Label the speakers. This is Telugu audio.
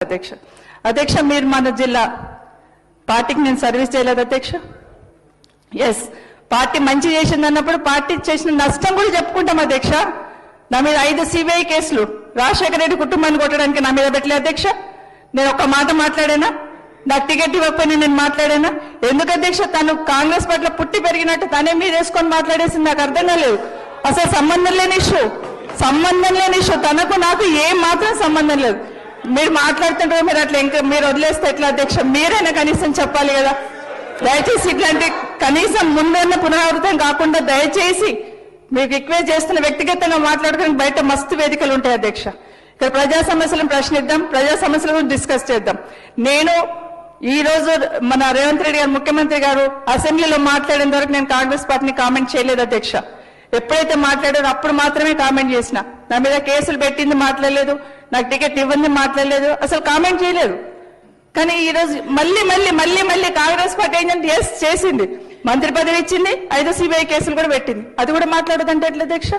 Speaker 1: అధ్యక్ష అధ్యక్ష మీరు మన జిల్లా పార్టీకి నేను సర్వీస్ చేయలేదు అధ్యక్ష. ఎస్, పార్టీ మంచి చేసింది అన్నప్పుడు పార్టీ చేసిన నష్టం కూడా చెప్పుకుంటాం అధ్యక్ష. నా మీద 5 సిబిఐ కేసులు రాజశేఖర రెడ్డి కుటుంబాన్ని కొట్టడానికి నా మీద పెట్టలే అధ్యక్ష. నేను ఒక్క మాట మాట్లాడానా? నాకు టికెట్ ఇవ్వకపోయినా నేను మాట్లాడానా? ఎందుకు అధ్యక్ష? తను కాంగ్రెస్ పట్ల పుట్టి పెరిగినట్టు తనే మీద వేసుకొని మాట్లాడేసింది. నాకు అర్థం కాలేదు. అసలు సంబంధం లేని ఇష్యూ తనకు నాకు ఏం మాత్రం సంబంధం లేదు. మీరు మాట్లాడుతుంటారు, మీరు అట్లా ఇంకా మీరు వదిలేస్తే ఎట్లా అధ్యక్ష? మీరైనా కనీసం చెప్పాలి కదా. దయచేసి ఇట్లాంటి కనీసం ముందున్న పునరావృతం కాకుండా దయచేసి మీకు రిక్వెస్ట్ చేస్తున్న వ్యక్తిగతంగా మాట్లాడుకుని బయట మస్తు వేదికలు ఉంటాయి అధ్యక్ష. ఇక్కడ ప్రజా సమస్యలను ప్రశ్నిద్దాం, ప్రజా సమస్యల గురించి డిస్కస్ చేద్దాం. నేను ఈ రోజు మన రేవంత్ రెడ్డి గారు ముఖ్యమంత్రి గారు అసెంబ్లీలో మాట్లాడేంత వరకు నేను కాంగ్రెస్ పార్టీని కామెంట్ చేయలేదు అధ్యక్ష. ఎప్పుడైతే మాట్లాడారో అప్పుడు మాత్రమే కామెంట్ చేసిన. నా మీద కేసులు పెట్టింది మాట్లాడలేదు, నాకు టికెట్ ఇవ్వండి మాట్లాడలేదు, అసలు కామెంట్ చేయలేదు. కానీ ఈ రోజు మళ్ళీ కాంగ్రెస్ పార్టీ ఏంటంటే ఎస్ చేసింది, మంత్రి పదవి ఇచ్చింది, 5 సిబిఐ కేసులు కూడా పెట్టింది, అది కూడా మాట్లాడదంటే ఎట్లా అధ్యక్ష?